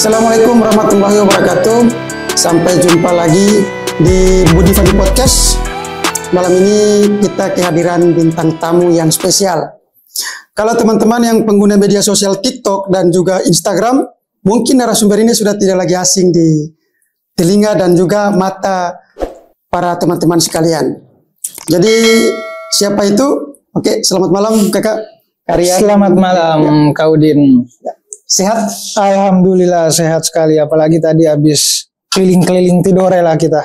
Assalamualaikum warahmatullahi wabarakatuh. Sampai jumpa lagi di Budi Fadi Podcast. Malam ini kita kehadiran bintang tamu yang spesial. Kalau teman-teman yang pengguna media sosial TikTok dan juga Instagram, mungkin narasumber ini sudah tidak lagi asing di telinga dan juga mata para teman-teman sekalian. Jadi siapa itu? Oke, selamat malam Kakak Arya. Selamat malam Kak Udin. Sehat? Alhamdulillah sehat sekali, apalagi tadi habis keliling-keliling Tidore lah kita.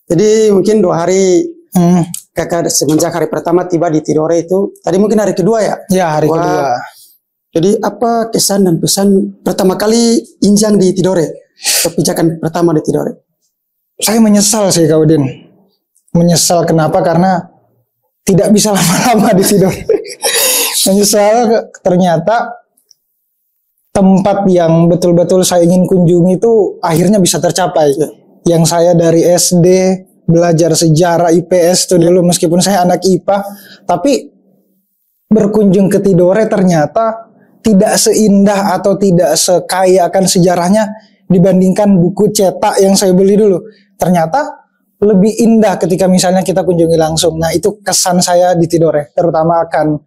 Jadi mungkin 2 hari Kakak semenjak hari pertama tiba di Tidore itu, tadi mungkin hari kedua ya? Ya, hari kedua. Jadi apa kesan dan pesan pertama kali injang di Tidore? Kebijakan pertama di Tidore? Saya menyesal sih Kak Udin. Menyesal kenapa? Karena tidak bisa lama-lama di Tidore. Menyesal ternyata tempat yang betul-betul saya ingin kunjungi itu akhirnya bisa tercapai. Yang saya dari SD belajar sejarah IPS itu dulu, meskipun saya anak IPA, tapi berkunjung ke Tidore ternyata tidak seindah atau tidak sekaya akan sejarahnya dibandingkan buku cetak yang saya beli dulu. Ternyata lebih indah ketika misalnya kita kunjungi langsung. Nah, itu kesan saya di Tidore, terutama akan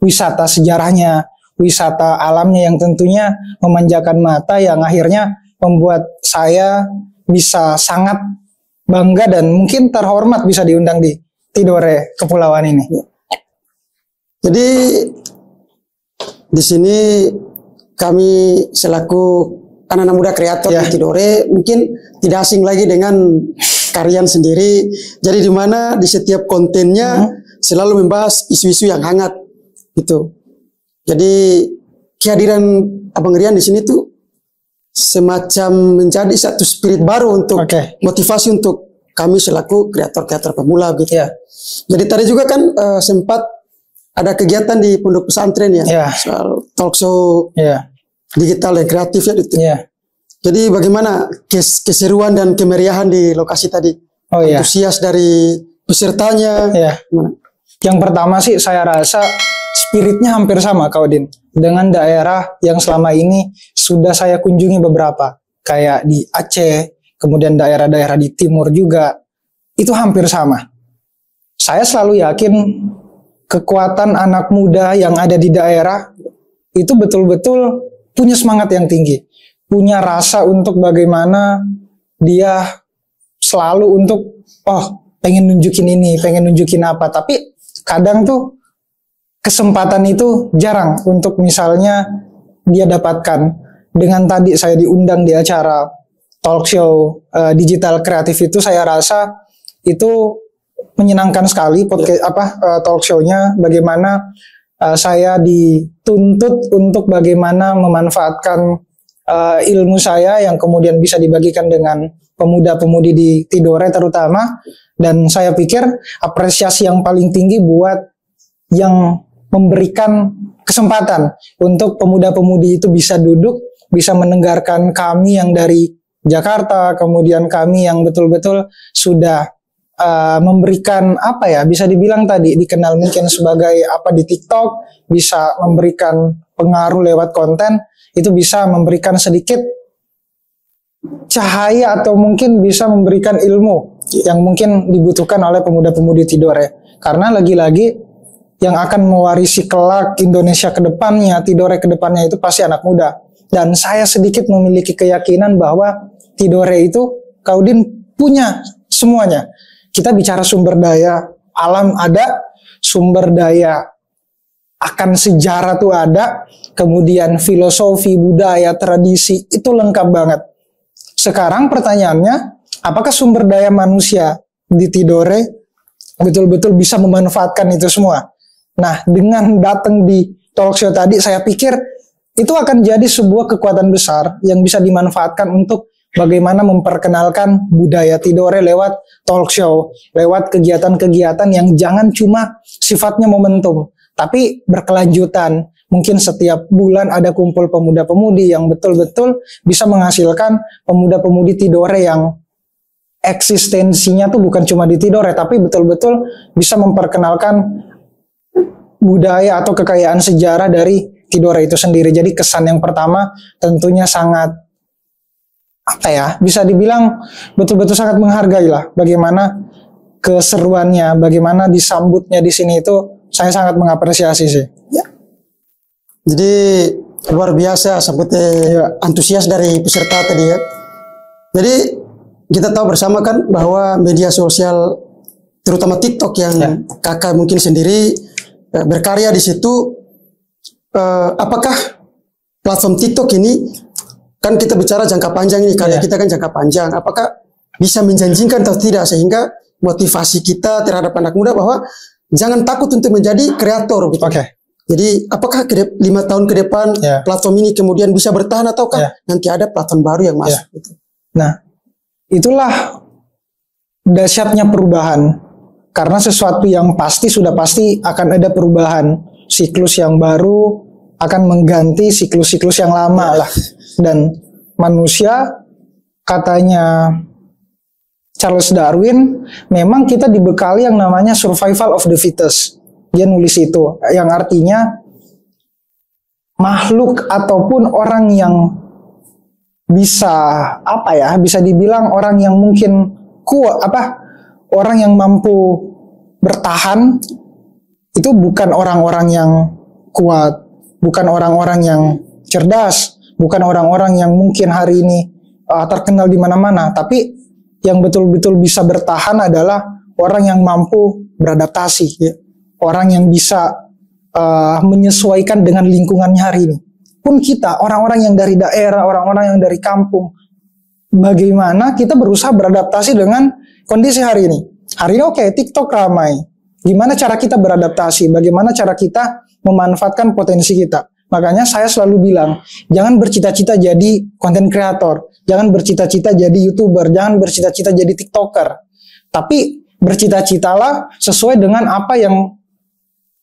wisata sejarahnya, wisata alamnya yang tentunya memanjakan mata, yang akhirnya membuat saya bisa sangat bangga dan mungkin terhormat bisa diundang di Tidore Kepulauan ini. Jadi di sini kami selaku anak-anak muda kreator di Tidore mungkin tidak asing lagi dengan karyan sendiri. Jadi di mana di setiap kontennya selalu membahas isu-isu yang hangat gitu. Jadi kehadiran Abang Rian di sini tuh semacam menjadi satu spirit baru untuk motivasi untuk kami selaku kreator-kreator pemula gitu ya. Jadi tadi juga kan sempat ada kegiatan di pondok pesantren ya, soal talk show digital dan kreatif ya gitu. Jadi bagaimana keseruan dan kemeriahan di lokasi tadi? Antusias dari pesertanya? Yang pertama sih saya rasa spiritnya hampir sama Kak Udin dengan daerah yang selama ini sudah saya kunjungi beberapa, kayak di Aceh, kemudian daerah-daerah di timur juga, itu hampir sama. Saya selalu yakin kekuatan anak muda yang ada di daerah itu betul-betul punya semangat yang tinggi, punya rasa untuk bagaimana dia selalu untuk pengen nunjukin ini, pengen nunjukin apa, tapi kadang tuh kesempatan itu jarang untuk misalnya dia dapatkan. Dengan tadi saya diundang di acara talk show digital kreatif itu, saya rasa itu menyenangkan sekali talk show-nya, bagaimana saya dituntut untuk bagaimana memanfaatkan ilmu saya yang kemudian bisa dibagikan dengan pemuda-pemudi di Tidore terutama. Dan saya pikir apresiasi yang paling tinggi buat yang memberikan kesempatan untuk pemuda-pemudi itu bisa duduk, bisa mendengarkan kami yang dari Jakarta, kemudian kami yang betul-betul sudah memberikan bisa dibilang tadi dikenal mungkin sebagai di TikTok, bisa memberikan pengaruh lewat konten, itu bisa memberikan sedikit cahaya atau mungkin bisa memberikan ilmu yang mungkin dibutuhkan oleh pemuda-pemudi Tidore. Karena lagi-lagi yang akan mewarisi kelak Indonesia ke depannya, Tidore ke depannya itu pasti anak muda. Dan saya sedikit memiliki keyakinan bahwa Tidore itu Kak Udin punya semuanya. Kita bicara sumber daya alam ada, sumber daya akan sejarah tuh ada, kemudian filosofi, budaya, tradisi itu lengkap banget. Sekarang pertanyaannya, apakah sumber daya manusia di Tidore betul-betul bisa memanfaatkan itu semua? Nah, dengan datang di talk show tadi, saya pikir itu akan jadi sebuah kekuatan besar yang bisa dimanfaatkan untuk bagaimana memperkenalkan budaya Tidore lewat talk show, lewat kegiatan-kegiatan yang jangan cuma sifatnya momentum, tapi berkelanjutan. Mungkin setiap bulan ada kumpul pemuda-pemudi yang betul-betul bisa menghasilkan pemuda-pemudi Tidore yang eksistensinya tuh bukan cuma di Tidore, tapi betul-betul bisa memperkenalkan budaya atau kekayaan sejarah dari Tidore itu sendiri. Jadi kesan yang pertama tentunya sangat apa ya, bisa dibilang betul-betul sangat menghargai lah bagaimana keseruannya, bagaimana disambutnya di sini itu saya sangat mengapresiasi sih. Ya. Jadi luar biasa seperti antusias dari peserta tadi ya. Jadi kita tahu bersama kan bahwa media sosial terutama TikTok yang kakak mungkin sendiri berkarya di situ, apakah platform TikTok ini kan kita bicara jangka panjang ini, karya kita kan jangka panjang, apakah bisa menjanjikan atau tidak sehingga motivasi kita terhadap anak muda bahwa jangan takut untuk menjadi kreator gitu. Jadi apakah 5 tahun ke depan platform ini kemudian bisa bertahan ataukah nanti ada platform baru yang masuk gitu. Nah, itulah dahsyatnya perubahan. Karena sesuatu yang pasti sudah pasti akan ada perubahan. Siklus yang baru akan mengganti siklus-siklus yang lama lah. Dan manusia, katanya Charles Darwin, memang kita dibekali yang namanya survival of the fittest. Dia nulis itu, yang artinya makhluk ataupun orang yang bisa bisa dibilang orang yang mungkin kuat, orang yang mampu bertahan itu bukan orang-orang yang kuat, bukan orang-orang yang cerdas, bukan orang-orang yang mungkin hari ini terkenal di mana-mana, tapi yang betul-betul bisa bertahan adalah orang yang mampu beradaptasi, orang yang bisa menyesuaikan dengan lingkungannya hari ini. Pun kita, orang-orang yang dari daerah, orang-orang yang dari kampung, bagaimana kita berusaha beradaptasi dengan kondisi hari ini. Hari ini TikTok ramai. Gimana cara kita beradaptasi? Bagaimana cara kita memanfaatkan potensi kita? Makanya saya selalu bilang, jangan bercita-cita jadi konten kreator, jangan bercita-cita jadi YouTuber, jangan bercita-cita jadi TikToker. Tapi bercita-citalah sesuai dengan apa yang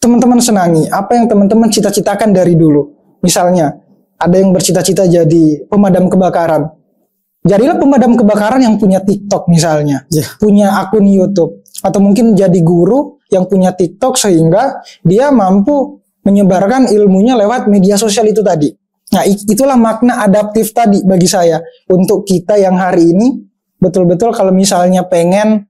teman-teman senangi, apa yang teman-teman cita-citakan dari dulu. Misalnya, ada yang bercita-cita jadi pemadam kebakaran. Jadilah pemadam kebakaran yang punya TikTok misalnya, punya akun YouTube, atau mungkin jadi guru yang punya TikTok sehingga dia mampu menyebarkan ilmunya lewat media sosial itu tadi. Nah, itulah makna adaptif tadi bagi saya untuk kita yang hari ini betul-betul kalau misalnya pengen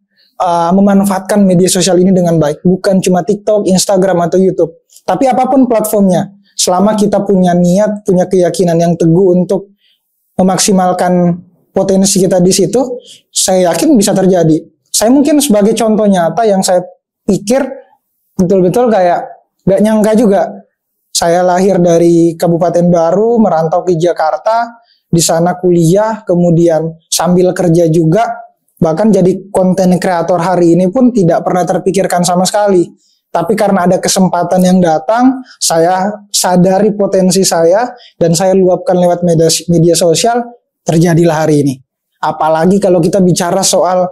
memanfaatkan media sosial ini dengan baik, bukan cuma TikTok, Instagram atau YouTube, tapi apapun platformnya. Selama kita punya niat, punya keyakinan yang teguh untuk memaksimalkan potensi kita di situ, saya yakin bisa terjadi. Saya mungkin sebagai contoh nyata yang saya pikir betul-betul kayak gak nyangka juga. Saya lahir dari Kabupaten Baru, merantau ke Jakarta, di sana kuliah, kemudian sambil kerja juga, bahkan jadi konten kreator hari ini pun tidak pernah terpikirkan sama sekali. Tapi karena ada kesempatan yang datang, saya sadari potensi saya, dan saya luapkan lewat media sosial, terjadilah hari ini. Apalagi kalau kita bicara soal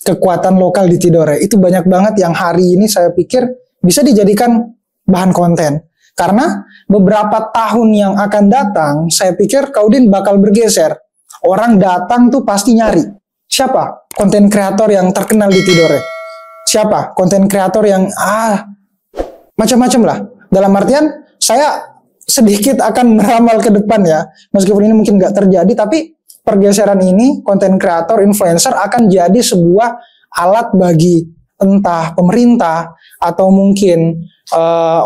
kekuatan lokal di Tidore, itu banyak banget yang hari ini saya pikir bisa dijadikan bahan konten. Karena beberapa tahun yang akan datang, saya pikir Kaudin bakal bergeser. Orang datang tuh pasti nyari. Siapa? Konten kreator yang terkenal di Tidore. Siapa? Konten kreator yang macam-macam lah. Dalam artian, saya sedikit akan meramal ke depan ya. Meskipun ini mungkin nggak terjadi, tapi pergeseran ini, konten kreator, influencer akan jadi sebuah alat bagi entah pemerintah atau mungkin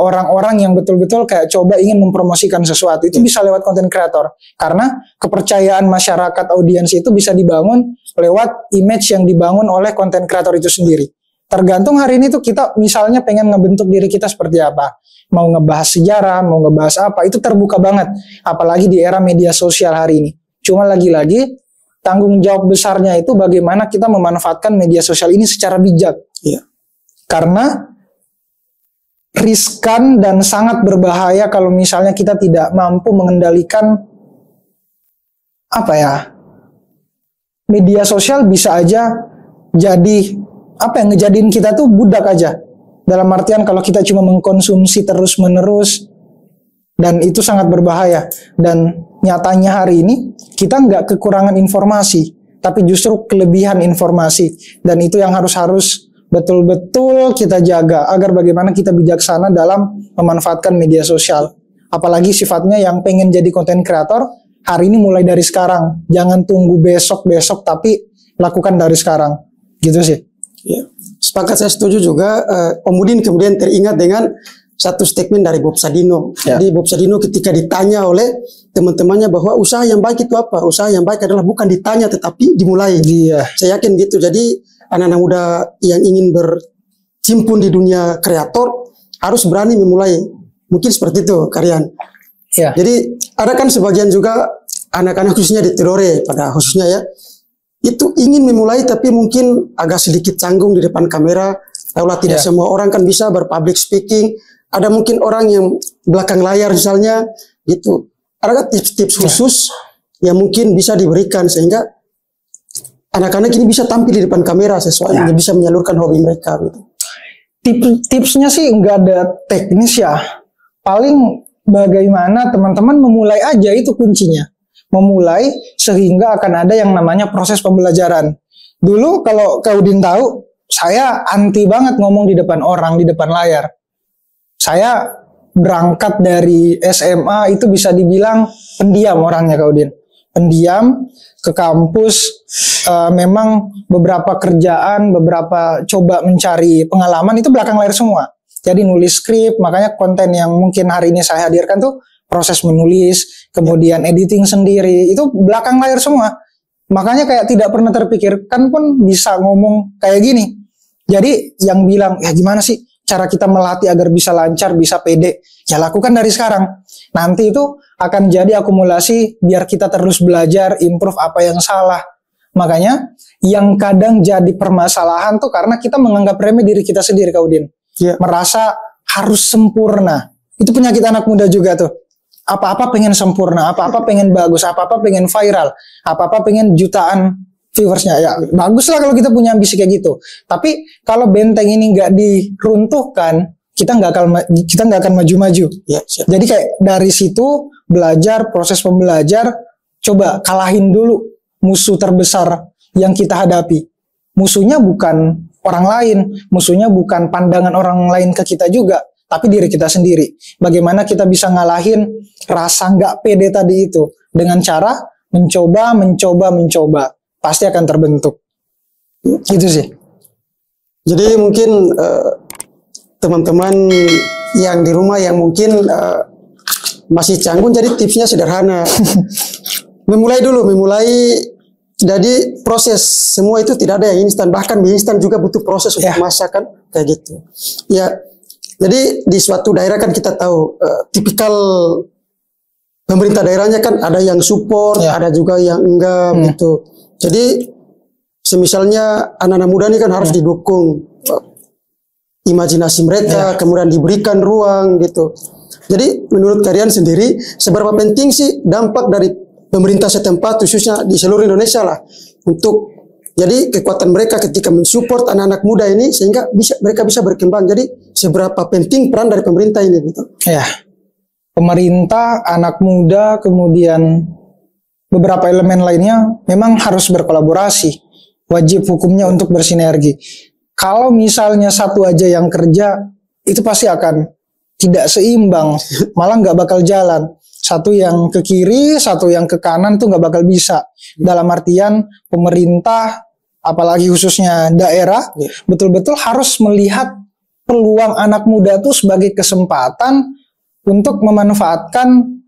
orang-orang yang betul-betul kayak coba ingin mempromosikan sesuatu. Itu bisa lewat konten kreator. Karena kepercayaan masyarakat audiens itu bisa dibangun lewat image yang dibangun oleh konten kreator itu sendiri. Tergantung hari ini tuh kita misalnya pengen ngebentuk diri kita seperti apa. Mau ngebahas sejarah, mau ngebahas apa, itu terbuka banget. Apalagi di era media sosial hari ini. Cuma lagi-lagi tanggung jawab besarnya itu bagaimana kita memanfaatkan media sosial ini secara bijak. Karena riskan dan sangat berbahaya kalau misalnya kita tidak mampu mengendalikan media sosial bisa aja jadi ngejadiin kita tuh budak aja. Dalam artian kalau kita cuma mengkonsumsi terus-menerus, dan itu sangat berbahaya. Dan nyatanya hari ini kita nggak kekurangan informasi, tapi justru kelebihan informasi. Dan itu yang harus betul-betul kita jaga agar bagaimana kita bijaksana dalam memanfaatkan media sosial. Apalagi sifatnya yang pengen jadi konten kreator, hari ini mulai dari sekarang. Jangan tunggu besok-besok, tapi lakukan dari sekarang. Gitu sih. Ya. Sepakat, saya setuju juga. Om Udin kemudian teringat dengan satu statement dari Bob Sadino. Ya. Jadi Bob Sadino ketika ditanya oleh teman-temannya bahwa usaha yang baik itu apa? Usaha yang baik adalah bukan ditanya tetapi dimulai. Iya. Saya yakin gitu. Jadi anak-anak muda yang ingin bercimpun di dunia kreator harus berani memulai. Mungkin seperti itu, Karian. Ya. Jadi ada kan sebagian juga anak-anak khususnya di Tidore pada khususnya ya, itu ingin memulai tapi mungkin agak sedikit canggung di depan kamera. Tahulah tidak semua orang kan bisa berpublic speaking. Ada mungkin orang yang belakang layar misalnya gitu. Ada tips-tips khusus yang mungkin bisa diberikan sehingga anak-anak ini bisa tampil di depan kamera sesuai yang bisa menyalurkan hobi mereka gitu. Tipsnya sih nggak ada teknis ya. Paling bagaimana teman-teman memulai aja, itu kuncinya. Memulai sehingga akan ada yang namanya proses pembelajaran. Dulu kalau Kak Udin tahu, saya anti banget ngomong di depan orang, di depan layar. Saya berangkat dari SMA itu bisa dibilang pendiam orangnya Kak Udin. Pendiam, ke kampus, memang beberapa kerjaan, beberapa coba mencari pengalaman itu belakang layar semua. Jadi nulis skrip, makanya konten yang mungkin hari ini saya hadirkan tuh proses menulis, kemudian editing sendiri, itu belakang layar semua. Makanya kayak tidak pernah terpikirkan pun bisa ngomong kayak gini. Jadi yang bilang, ya gimana sih cara kita melatih agar bisa lancar, bisa pede, ya lakukan dari sekarang. Nanti itu akan jadi akumulasi biar kita terus belajar, improve apa yang salah. Makanya yang kadang jadi permasalahan tuh karena kita menganggap remeh diri kita sendiri, Kak Udin. Merasa harus sempurna. Itu penyakit anak muda juga tuh. Apa-apa pengen sempurna, apa-apa pengen bagus, apa-apa pengen viral, apa-apa pengen jutaan viewersnya. Ya bagus lah kalau kita punya ambisi kayak gitu. Tapi kalau benteng ini nggak diruntuhkan, kita nggak akan maju-maju. Jadi kayak dari situ belajar, proses pembelajar, coba kalahin dulu musuh terbesar yang kita hadapi. Musuhnya bukan orang lain, musuhnya bukan pandangan orang lain ke kita juga, tapi diri kita sendiri. Bagaimana kita bisa ngalahin rasa nggak pede tadi itu dengan cara mencoba. Pasti akan terbentuk. Gitu sih. Jadi mungkin teman-teman yang di rumah yang mungkin masih canggung, jadi tipsnya sederhana. memulai. Jadi proses semua itu tidak ada yang instan. Bahkan mie instan juga butuh proses untuk masak kan, kayak gitu. Ya, jadi di suatu daerah kan kita tahu tipikal pemerintah daerahnya kan ada yang support, ada juga yang enggak gitu. Jadi semisalnya anak-anak muda ini kan harus didukung imajinasi mereka, kemudian diberikan ruang gitu. Jadi menurut kalian sendiri seberapa penting sih dampak dari pemerintah setempat khususnya di seluruh Indonesia lah untuk jadi kekuatan mereka ketika mensupport anak-anak muda ini sehingga mereka bisa berkembang. Jadi seberapa penting peran dari pemerintah ini gitu? Ya, pemerintah, anak muda, kemudian beberapa elemen lainnya memang harus berkolaborasi. Wajib hukumnya untuk bersinergi. Kalau misalnya satu aja yang kerja, itu pasti akan tidak seimbang, malah nggak bakal jalan. Satu yang ke kiri, satu yang ke kanan tuh nggak bakal bisa. Dalam artian pemerintah, apalagi khususnya daerah, betul-betul harus melihat peluang anak muda tuh sebagai kesempatan untuk memanfaatkan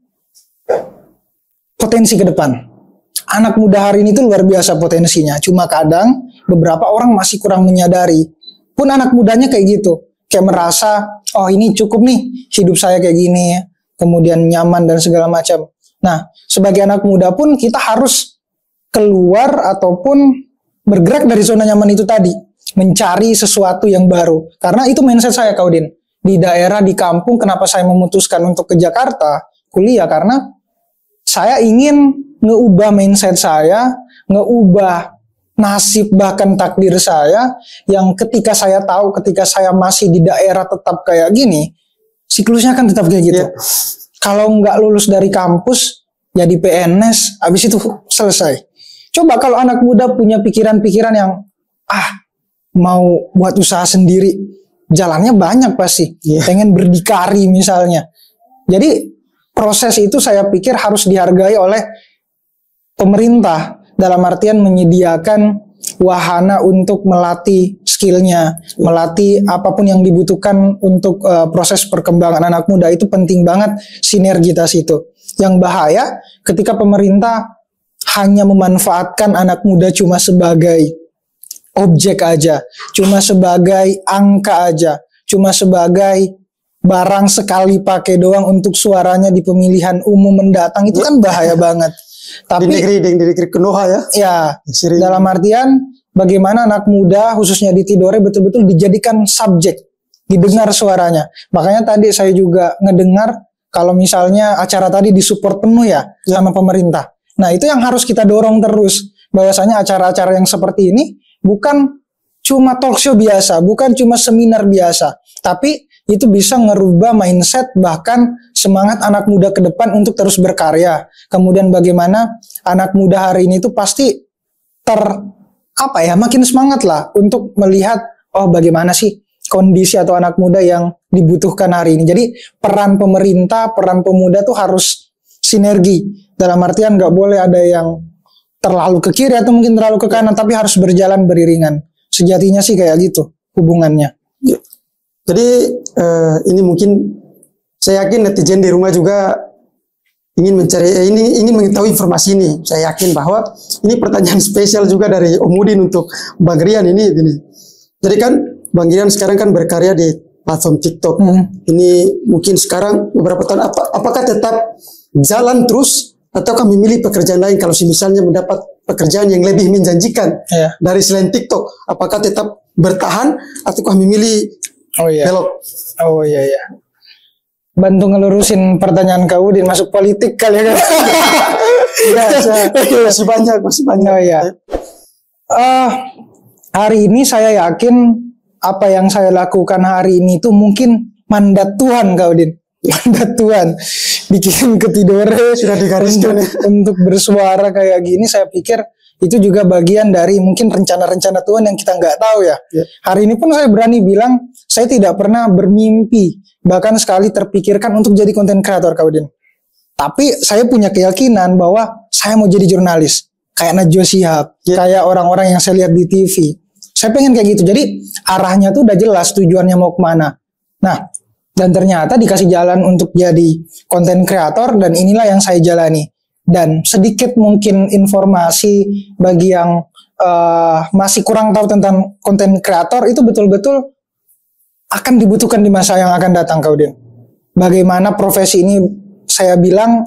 potensi ke depan. Anak muda hari ini tuh luar biasa potensinya. Cuma kadang beberapa orang masih kurang menyadari. Pun anak mudanya kayak gitu. Kayak merasa, oh ini cukup nih, hidup saya kayak gini. Kemudian nyaman dan segala macam. Nah, sebagai anak muda pun kita harus keluar ataupun bergerak dari zona nyaman itu tadi. Mencari sesuatu yang baru. Karena itu mindset saya, Kak Udin. Di daerah, di kampung, kenapa saya memutuskan untuk ke Jakarta kuliah? Karena saya ingin ngeubah mindset saya, ngeubah nasib bahkan takdir saya yang ketika saya tahu ketika saya masih di daerah tetap kayak gini, siklusnya kan tetap kayak gitu. Kalau nggak lulus dari kampus, jadi PNS, habis itu selesai. Coba kalau anak muda punya pikiran-pikiran yang mau buat usaha sendiri, jalannya banyak pasti. Pengen berdikari misalnya. Jadi proses itu saya pikir harus dihargai oleh pemerintah, dalam artian menyediakan wahana untuk melatih skillnya, melatih apapun yang dibutuhkan untuk proses perkembangan anak muda. Itu penting banget sinergitas itu. Yang bahaya ketika pemerintah hanya memanfaatkan anak muda cuma sebagai objek aja, cuma sebagai angka aja, cuma sebagai barang sekali pakai doang untuk suaranya di pemilihan umum mendatang. Itu kan bahaya banget. Tapi di negeri Konoha ya. Ya, dalam artian bagaimana anak muda khususnya di Tidore betul-betul dijadikan subjek, didengar suaranya. Makanya tadi saya juga ngedengar kalau misalnya acara tadi disupport penuh ya sama pemerintah. Nah, itu yang harus kita dorong terus, bahwasanya acara-acara yang seperti ini bukan cuma talk show biasa, bukan cuma seminar biasa, tapi itu bisa ngerubah mindset bahkan semangat anak muda ke depan untuk terus berkarya. Kemudian bagaimana anak muda hari ini tuh pasti makin semangat lah untuk melihat bagaimana sih kondisi atau anak muda yang dibutuhkan hari ini. Jadi peran pemerintah, peran pemuda tuh harus sinergi. Dalam artian nggak boleh ada yang terlalu ke kiri atau mungkin terlalu ke kanan, tapi harus berjalan beriringan. Sejatinya sih kayak gitu hubungannya. Jadi ini mungkin saya yakin netizen di rumah juga ingin ingin mengetahui informasi ini. Saya yakin bahwa ini pertanyaan spesial juga dari Om Udin untuk Bang Rian ini. Jadi kan Bang Rian sekarang kan berkarya di platform TikTok. Ini mungkin sekarang beberapa tahun apakah tetap jalan terus ataukah memilih pekerjaan lain kalau misalnya mendapat pekerjaan yang lebih menjanjikan dari selain TikTok? Apakah tetap bertahan ataukah memilih belok? Bantu ngelurusin pertanyaan Kak Udin, masuk politik kali ya kan? Masih banyak. Hari ini saya yakin apa yang saya lakukan hari ini itu mungkin mandat Tuhan, Kak Udin. Mandat Tuhan bikin ke Tidore sudah digariskan untuk bersuara kayak gini. Saya pikir itu juga bagian dari mungkin rencana-rencana Tuhan yang kita nggak tahu ya. Hari ini pun saya berani bilang saya tidak pernah bermimpi bahkan sekali terpikirkan untuk jadi konten kreator, Kak Udin. Tapi saya punya keyakinan bahwa saya mau jadi jurnalis kayak Najwa Shihab, kayak orang-orang yang saya lihat di TV. Saya pengen kayak gitu. Jadi arahnya tuh udah jelas tujuannya mau kemana. Nah, dan ternyata dikasih jalan untuk jadi konten kreator dan inilah yang saya jalani. Dan sedikit mungkin informasi bagi yang masih kurang tahu tentang konten kreator, itu betul-betul akan dibutuhkan di masa yang akan datang, Kak Udin. Bagaimana profesi ini saya bilang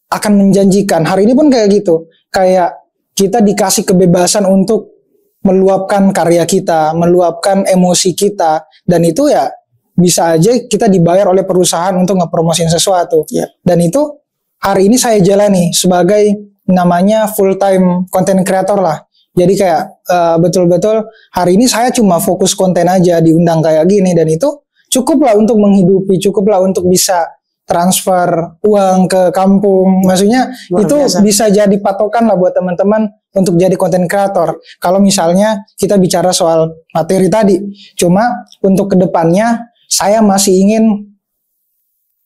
akan menjanjikan. Hari ini pun kayak gitu. Kayak kita dikasih kebebasan untuk meluapkan karya kita, meluapkan emosi kita, dan itu ya bisa aja kita dibayar oleh perusahaan untuk ngepromosin sesuatu. Dan itu hari ini saya jalani sebagai namanya full time content creator lah. Jadi kayak betul-betul hari ini saya cuma fokus konten aja, diundang kayak gini, dan itu cukup lah untuk menghidupi, cukup lah untuk bisa transfer uang ke kampung. Maksudnya itu bisa jadi patokan lah buat teman-teman untuk jadi konten kreator. Kalau misalnya kita bicara soal materi tadi, cuma untuk kedepannya saya masih ingin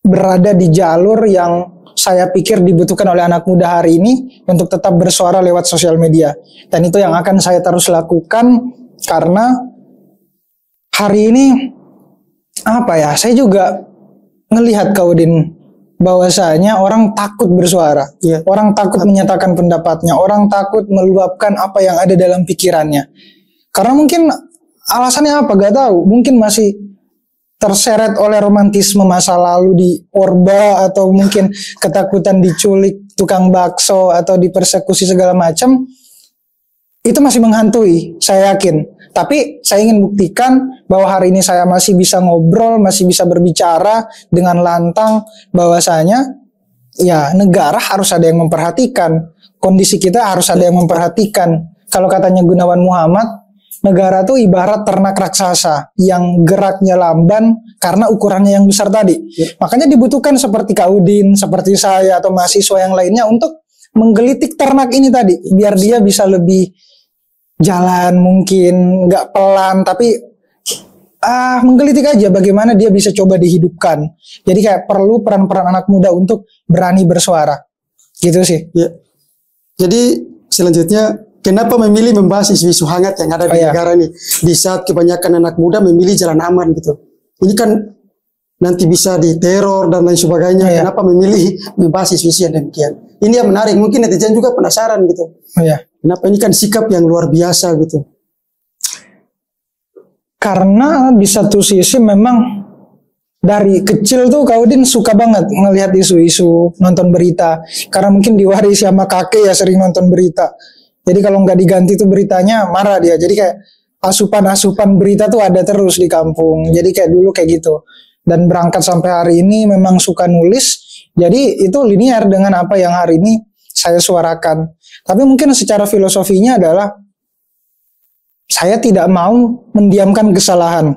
berada di jalur yang saya pikir dibutuhkan oleh anak muda hari ini untuk tetap bersuara lewat sosial media. Dan itu yang akan saya terus lakukan karena hari ini saya juga ngelihat, Kak Udin, bahwasanya orang takut bersuara, orang takut menyatakan pendapatnya, orang takut meluapkan apa yang ada dalam pikirannya. Karena mungkin alasannya apa gak tahu, mungkin masih terseret oleh romantisme masa lalu di Orba, atau mungkin ketakutan diculik tukang bakso atau dipersekusi segala macam. Itu masih menghantui, saya yakin. Tapi saya ingin buktikan bahwa hari ini saya masih bisa ngobrol, masih bisa berbicara dengan lantang, bahwasanya ya negara harus ada yang memperhatikan, kondisi kita harus ada yang memperhatikan. Kalau katanya Gunawan Muhammad, negara tuh ibarat ternak raksasa yang geraknya lamban karena ukurannya yang besar tadi. Makanya dibutuhkan seperti Kak Udin, seperti saya atau mahasiswa yang lainnya untuk menggelitik ternak ini tadi, biar dia bisa lebih jalan, mungkin nggak pelan tapi menggelitik aja bagaimana dia bisa coba dihidupkan. Jadi kayak perlu peran-peran anak muda untuk berani bersuara. Gitu sih. Ya. Jadi selanjutnya, kenapa memilih membahas isu-isu hangat yang ada di negara ini di saat kebanyakan anak muda memilih jalan aman gitu? Ini kan nanti bisa diteror dan lain sebagainya. Kenapa memilih membahas isu-isu yang demikian? Ini yang menarik. Mungkin netizen juga penasaran gitu. Kenapa ini kan sikap yang luar biasa gitu? Karena di satu sisi memang dari kecil tuh Kak Udin suka banget ngelihat isu-isu, nonton berita. Karena mungkin diwarisi sama kakek ya, sering nonton berita. Jadi kalau nggak diganti tuh beritanya marah dia. Jadi kayak asupan-asupan berita tuh ada terus di kampung. Jadi kayak dulu kayak gitu. Dan berangkat sampai hari ini memang suka nulis. Jadi itu linear dengan apa yang hari ini saya suarakan. Tapi mungkin secara filosofinya adalah saya tidak mau mendiamkan kesalahan.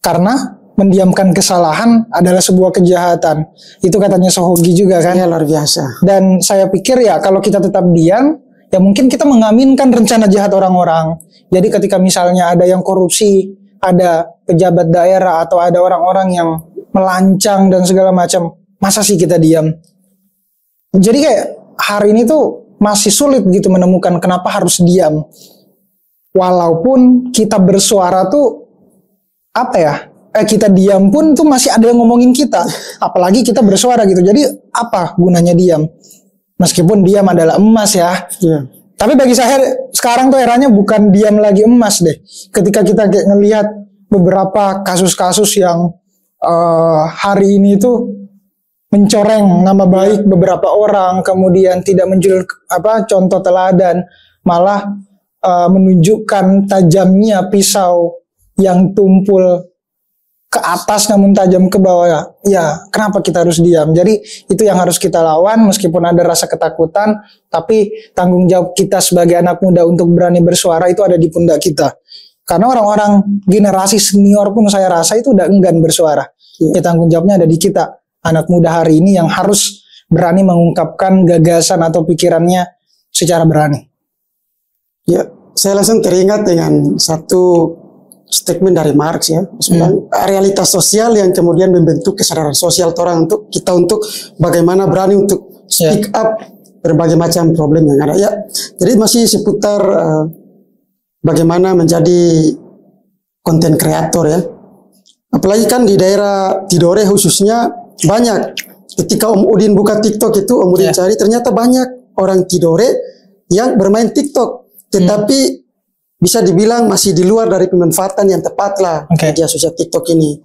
Karena mendiamkan kesalahan adalah sebuah kejahatan. Itu katanya Sohogi juga kan. Ya, luar biasa. Dan saya pikir ya kalau kita tetap diam, ya mungkin kita mengaminkan rencana jahat orang-orang. Jadi ketika misalnya ada yang korupsi, ada pejabat daerah atau ada orang-orang yang melancang dan segala macam, masa sih kita diam? Jadi kayak hari ini tuh masih sulit gitu menemukan kenapa harus diam. Walaupun kita bersuara tuh apa ya? Kita diam pun tuh masih ada yang ngomongin kita. Apalagi kita bersuara gitu. Jadi apa gunanya diam? Meskipun diam adalah emas ya. Tapi bagi saya sekarang tuh eranya bukan diam lagi emas deh. Ketika kita kayak ngelihat beberapa kasus-kasus yang hari ini tuh mencoreng nama baik beberapa orang, kemudian tidak menjual contoh teladan, malah menunjukkan tajamnya pisau yang tumpul ke atas namun tajam ke bawah. Ya, kenapa kita harus diam? Jadi itu yang harus kita lawan meskipun ada rasa ketakutan, tapi tanggung jawab kita sebagai anak muda untuk berani bersuara itu ada di pundak kita. Karena orang-orang generasi senior pun saya rasa itu udah enggan bersuara. Ya, tanggung jawabnya ada di kita, anak muda hari ini yang harus berani mengungkapkan gagasan atau pikirannya secara berani. Ya, saya langsung teringat dengan satu statement dari Marx ya, realitas sosial yang kemudian membentuk kesadaran sosial orang untuk kita untuk bagaimana berani untuk speak up berbagai macam problem yang ada ya. Jadi masih seputar bagaimana menjadi konten kreator ya. Apalagi kan di daerah Tidore khususnya banyak. Ketika Om Udin buka TikTok itu Om Udin cari ternyata banyak orang Tidore yang bermain TikTok, tetapi bisa dibilang masih di luar dari pemanfaatan yang tepat lah media sosial TikTok ini.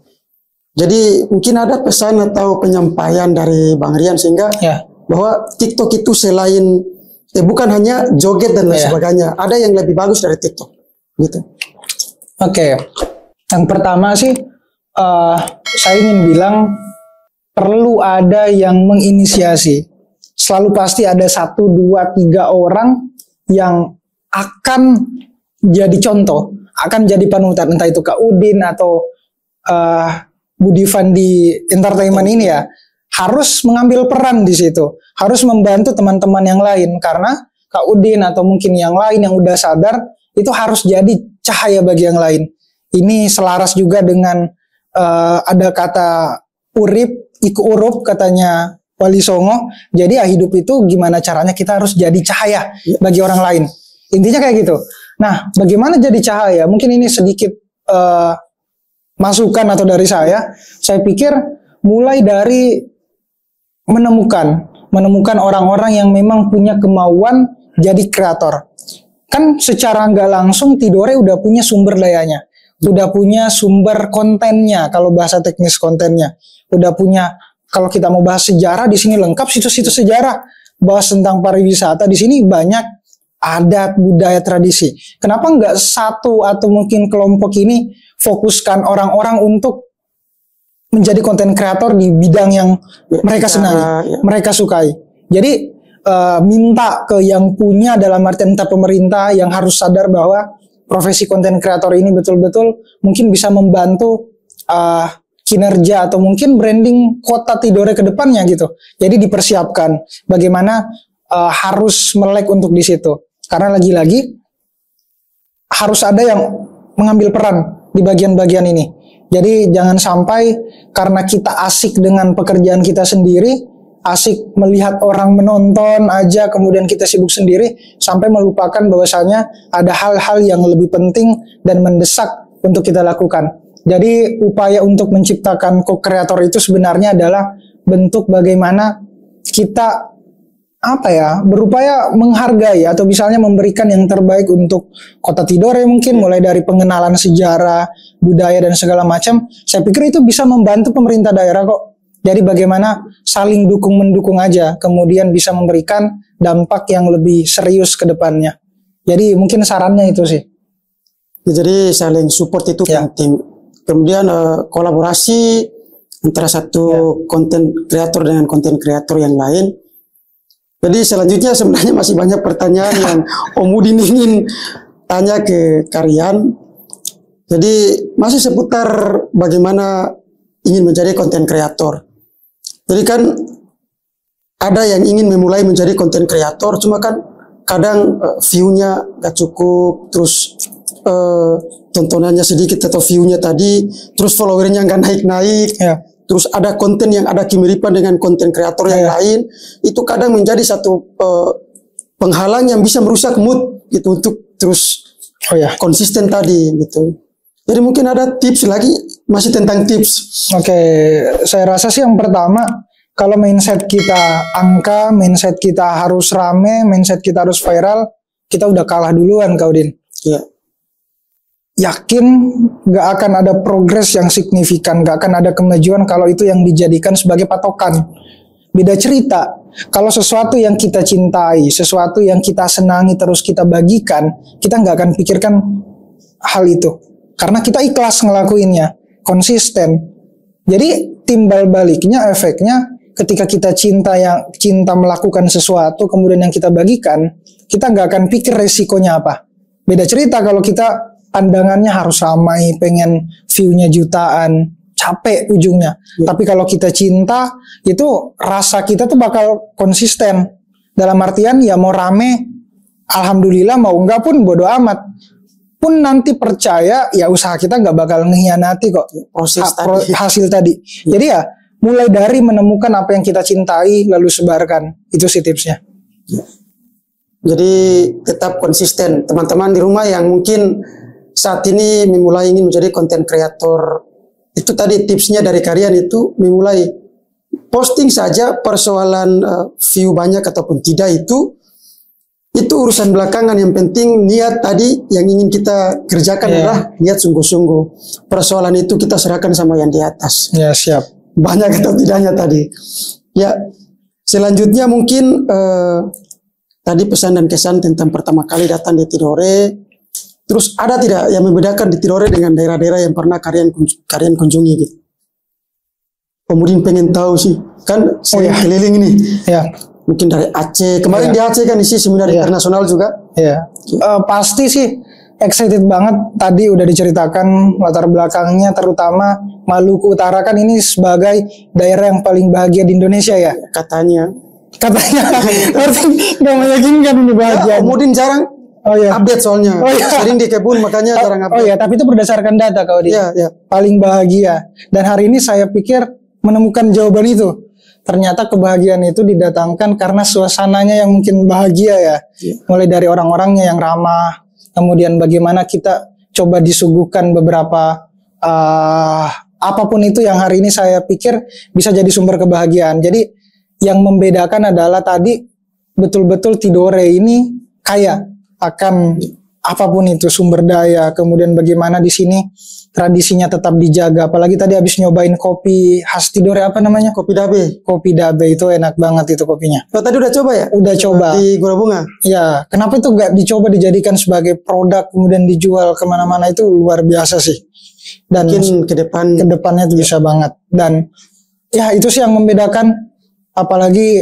Jadi mungkin ada pesan atau penyampaian dari Bang Rian sehingga bahwa TikTok itu selain bukan hanya joget dan lain sebagainya, ada yang lebih bagus dari TikTok gitu. Yang pertama sih saya ingin bilang perlu ada yang menginisiasi. Selalu pasti ada 1, 2, 3 orang yang akan jadi contoh, akan jadi panutan, entah itu Kak Udin atau Budi Van di entertainment ini ya, harus mengambil peran di situ, harus membantu teman-teman yang lain, karena Kak Udin atau mungkin yang lain yang udah sadar itu harus jadi cahaya bagi yang lain. Ini selaras juga dengan ada kata urip iku urup katanya Wali Songo. Jadi ya hidup itu gimana caranya kita harus jadi cahaya bagi orang lain. Intinya kayak gitu. Nah, bagaimana jadi cahaya? Mungkin ini sedikit masukan atau dari saya. Saya pikir mulai dari menemukan orang-orang yang memang punya kemauan jadi kreator. Kan secara nggak langsung Tidore udah punya sumber dayanya, udah punya sumber kontennya. Kalau bahasa teknis kontennya, udah punya. Kalau kita mau bahas sejarah di sini lengkap situs-situs sejarah. Bahas tentang pariwisata di sini banyak. Adat, budaya, tradisi. Kenapa nggak satu atau mungkin kelompok ini fokuskan orang-orang untuk menjadi konten kreator di bidang yang mereka senangi, mereka sukai. Jadi minta ke yang punya, dalam artian entah pemerintah yang harus sadar bahwa profesi konten kreator ini betul-betul mungkin bisa membantu kinerja atau mungkin branding kota Tidore ke depannya gitu. Jadi dipersiapkan bagaimana harus melek untuk di situ. Karena lagi-lagi harus ada yang mengambil peran di bagian-bagian ini. Jadi jangan sampai karena kita asik dengan pekerjaan kita sendiri, asik melihat orang menonton aja, kemudian kita sibuk sendiri, sampai melupakan bahwasanya ada hal-hal yang lebih penting dan mendesak untuk kita lakukan. Jadi upaya untuk menciptakan co-kreator itu sebenarnya adalah bentuk bagaimana kita berupaya menghargai atau misalnya memberikan yang terbaik untuk Kota Tidore, mungkin mulai dari pengenalan sejarah, budaya dan segala macam. Saya pikir itu bisa membantu pemerintah daerah kok. Jadi bagaimana saling dukung-mendukung aja, kemudian bisa memberikan dampak yang lebih serius ke depannya. Jadi mungkin sarannya itu sih. Jadi saling support itu penting. Kemudian kolaborasi antara satu konten kreator dengan konten kreator yang lain. Jadi selanjutnya sebenarnya masih banyak pertanyaan yang Om Udin ingin tanya ke kalian. Jadi masih seputar bagaimana ingin menjadi konten kreator. Jadi kan ada yang ingin memulai menjadi konten kreator, cuma kan kadang view-nya gak cukup, terus tontonannya sedikit atau view-nya tadi, terus followernya gak naik-naik. Terus ada konten yang ada kemiripan dengan konten kreator yang lain, itu kadang menjadi satu penghalang yang bisa merusak mood gitu untuk terus konsisten tadi gitu. Jadi mungkin ada tips lagi, masih tentang tips. Oke, saya rasa sih yang pertama, kalau mindset kita angka, mindset kita harus rame, mindset kita harus viral, kita udah kalah duluan, Kak Udin. Yakin gak akan ada progres yang signifikan, gak akan ada kemajuan kalau itu yang dijadikan sebagai patokan. Beda cerita, kalau sesuatu yang kita cintai, sesuatu yang kita senangi terus kita bagikan, kita gak akan pikirkan hal itu. Karena kita ikhlas ngelakuinnya, konsisten. Jadi timbal baliknya, efeknya ketika kita cinta melakukan sesuatu, kemudian yang kita bagikan, kita gak akan pikir resikonya apa. Beda cerita kalau kita pandangannya harus ramai, pengen view-nya jutaan, capek ujungnya. Tapi kalau kita cinta, itu rasa kita tuh bakal konsisten. Dalam artian ya mau rame, alhamdulillah, mau enggak pun bodo amat. Pun nanti percaya, ya usaha kita nggak bakal ngehianati kok hasil tadi. Jadi ya mulai dari menemukan apa yang kita cintai, lalu sebarkan. Itu sih tipsnya. Jadi tetap konsisten. Teman-teman di rumah yang mungkin saat ini memulai ingin menjadi konten kreator, itu tadi tipsnya dari kalian itu memulai posting saja, persoalan view banyak ataupun tidak itu urusan belakangan. Yang penting niat tadi yang ingin kita kerjakan adalah niat sungguh-sungguh. Persoalan itu kita serahkan sama yang di atas. Ya, siap. Banyak atau tidaknya tadi. Ya, selanjutnya mungkin tadi pesan dan kesan tentang pertama kali datang di Tidore. Terus ada tidak yang membedakan di Tidore dengan daerah-daerah yang pernah kalian kunjungi gitu? Kemudian pengen tahu sih, kan saya keliling ini. Mungkin dari Aceh. Kemarin di Aceh kan isi seminar internasional juga. Pasti sih excited banget. Tadi udah diceritakan latar belakangnya, terutama Maluku Utara kan ini sebagai daerah yang paling bahagia di Indonesia ya. Katanya. Berarti nggak meyakinkan ini bahagia. Kemudian jarang update soalnya. Sering di kebun makanya jarang update. Tapi itu berdasarkan data Kak Odi. Paling bahagia. Dan hari ini saya pikir menemukan jawaban itu. Ternyata kebahagiaan itu didatangkan karena suasananya yang mungkin bahagia ya. Mulai dari orang-orangnya yang ramah, kemudian bagaimana kita coba disuguhkan beberapa apapun itu yang hari ini saya pikir bisa jadi sumber kebahagiaan. Jadi yang membedakan adalah tadi betul-betul Tidore ini kaya akan apapun itu sumber daya, kemudian bagaimana di sini tradisinya tetap dijaga. Apalagi tadi habis nyobain kopi khas Tidore, apa namanya? Kopi Dabe. Kopi Dabe itu enak banget itu kopinya. Oh, tadi udah coba ya? Udah coba. Di Gora Bunga? Ya, kenapa itu gak dicoba dijadikan sebagai produk kemudian dijual kemana-mana, itu luar biasa sih. Dan mungkin kedepannya itu bisa banget. Dan ya itu sih yang membedakan. Apalagi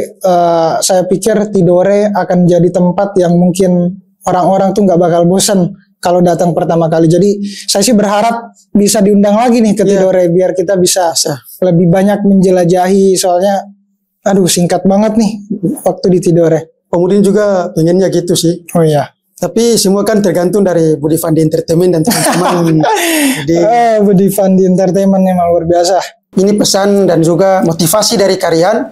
saya pikir Tidore akan jadi tempat yang mungkin orang-orang tuh nggak bakal bosan kalau datang pertama kali. Jadi saya sih berharap bisa diundang lagi nih ke Tidore biar kita bisa lebih banyak menjelajahi. Soalnya singkat banget nih waktu di Tidore. Kemudian juga pengennya gitu sih. Oh iya. Tapi semua kan tergantung dari Budi Fandi Entertainment dan teman-teman. Jadi Budi Fandi Entertainment memang luar biasa. ini pesan dan juga motivasi dari kalian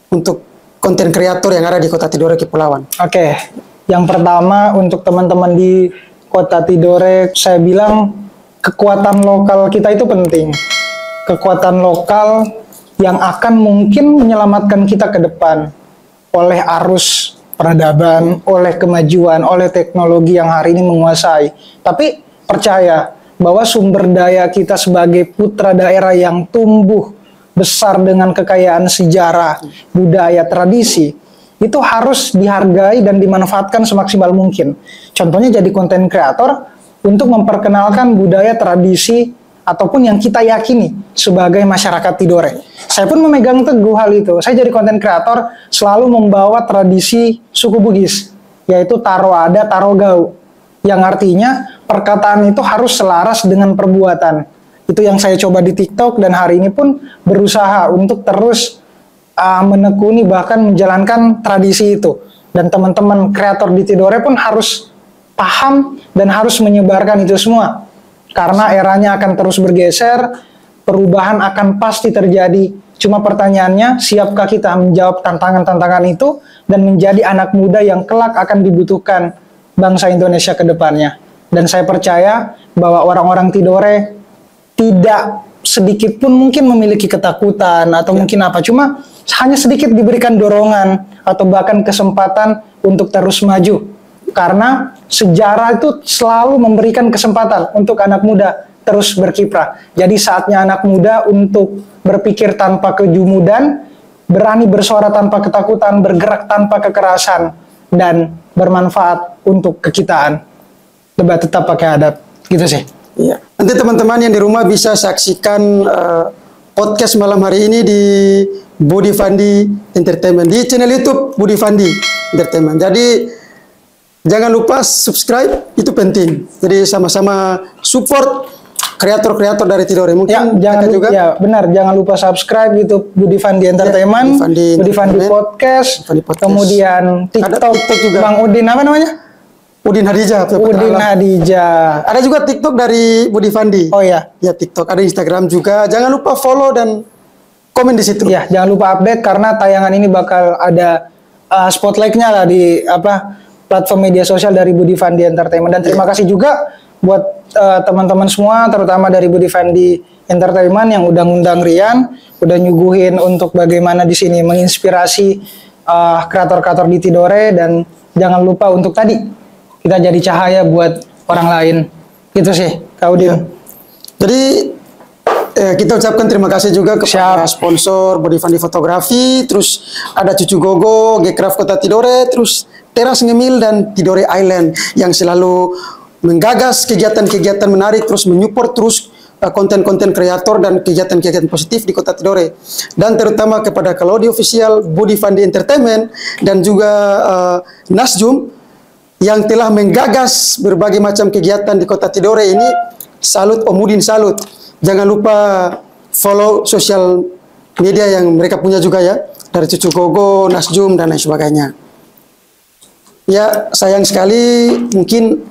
untuk konten kreator yang ada di Kota Tidore Kepulauan. Oke, yang pertama untuk teman-teman di Kota Tidore, saya bilang kekuatan lokal kita itu penting. Kekuatan lokal yang akan mungkin menyelamatkan kita ke depan oleh arus peradaban, oleh kemajuan, oleh teknologi yang hari ini menguasai. Tapi percaya bahwa sumber daya kita sebagai putra daerah yang tumbuh besar dengan kekayaan sejarah, budaya, tradisi, itu harus dihargai dan dimanfaatkan semaksimal mungkin. Contohnya jadi konten kreator untuk memperkenalkan budaya, tradisi, ataupun yang kita yakini sebagai masyarakat Tidore. Saya pun memegang teguh hal itu. Saya jadi konten kreator selalu membawa tradisi suku Bugis, yaitu Taro Ada, Taro Gau, yang artinya perkataan itu harus selaras dengan perbuatan. Itu yang saya coba di TikTok dan hari ini pun berusaha untuk terus menekuni bahkan menjalankan tradisi itu. Dan teman-teman kreator di Tidore pun harus paham dan harus menyebarkan itu semua. Karena eranya akan terus bergeser, perubahan akan pasti terjadi. Cuma pertanyaannya, siapkah kita menjawab tantangan-tantangan itu dan menjadi anak muda yang kelak akan dibutuhkan bangsa Indonesia ke depannya. Dan saya percaya bahwa orang-orang Tidore tidak sedikit pun mungkin memiliki ketakutan atau mungkin apa. Cuma hanya sedikit diberikan dorongan atau bahkan kesempatan untuk terus maju. Karena sejarah itu selalu memberikan kesempatan untuk anak muda terus berkiprah. Jadi saatnya anak muda untuk berpikir tanpa kejumudan, berani bersuara tanpa ketakutan, bergerak tanpa kekerasan, dan bermanfaat untuk kekitaan. Debat tetap pakai adat. Gitu sih. Iya. Nanti teman-teman yang di rumah bisa saksikan podcast malam hari ini di Budi Fandi Entertainment. Di channel YouTube Budi Fandi Entertainment. Jadi jangan lupa subscribe, itu penting. Jadi sama-sama support kreator-kreator dari Tidore. Mungkin ya, jangan lupa, juga. Ya, benar, jangan lupa subscribe YouTube Budi Fandi Entertainment, ya, Budi Fandi Podcast, kemudian TikTok juga. Bang Udin apa namanya? Udin Hadijah. Udin Hadijah. Ada juga TikTok dari Budi Fandi. Oh ya. Ya, TikTok, ada Instagram juga. Jangan lupa follow dan komen di situ. Ya, jangan lupa update karena tayangan ini bakal ada spotlightnya lah di platform media sosial dari Budi Fandi Entertainment. Dan terima kasih juga buat teman-teman semua, terutama dari Budi Fandi Entertainment yang udah ngundang Rian, udah nyuguhin untuk bagaimana di sini menginspirasi kreator-kreator di Tidore. Dan jangan lupa untuk tadi kita jadi cahaya buat orang lain. Gitu sih, Kak Udin. Ya. Jadi kita ucapkan terima kasih juga kepada sponsor Budi Fandi Fotografi, terus ada Cucu Gogo, G-Craft Kota Tidore, terus Teras Ngemil dan Tidore Island yang selalu menggagas kegiatan-kegiatan menarik, terus menyupport terus konten-konten kreator dan kegiatan-kegiatan positif di Kota Tidore. Dan terutama kepada Kalodi Official, Budi Fandi Entertainment, dan juga Nasjum yang telah menggagas berbagai macam kegiatan di Kota Tidore ini. Salut Om Udin, salut. Jangan lupa follow sosial media yang mereka punya juga ya, dari Cucu Gogo, Nasjum, dan lain sebagainya. Ya, sayang sekali mungkin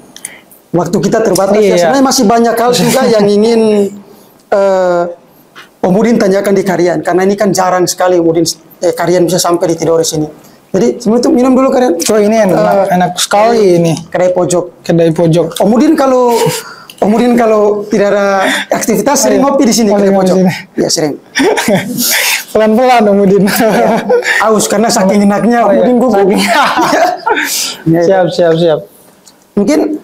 waktu kita terbatas. Iya. Ya, sebenarnya masih banyak hal juga yang ingin Om Udin tanyakan di Karian, karena ini kan jarang sekali Om Udin Karian bisa sampai di Tidore sini. Jadi sebelum itu minum dulu Karian. Oh ini enak sekali ini. Kedai pojok. Kedai pojok. Om Udin kalau tidak ada aktivitas sering ngopi di sini kedai pojok. Ya sering. Pelan-pelan Om Udin. Ya, aus karena saking enaknya Om Udin gugup. Siap. Mungkin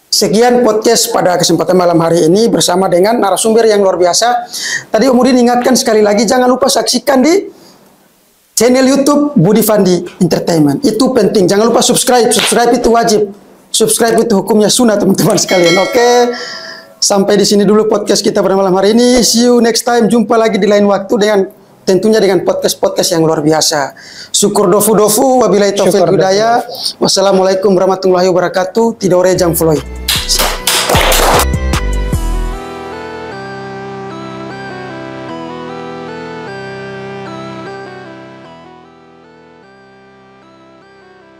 sekian podcast pada kesempatan malam hari ini bersama dengan narasumber yang luar biasa. Tadi Om Udin ingatkan sekali lagi, jangan lupa saksikan di channel YouTube Budi Fandi Entertainment. Itu penting. Jangan lupa subscribe. Subscribe itu wajib. Subscribe itu hukumnya sunnah teman-teman sekalian. Oke. Sampai di sini dulu podcast kita pada malam hari ini. See you next time. Jumpa lagi di lain waktu dengan tentunya dengan podcast-podcast yang luar biasa. Syukur dofu-dofu. Wabillahi taufiq hidayah. Wassalamualaikum warahmatullahi wabarakatuh. Tidore Jam Floyd.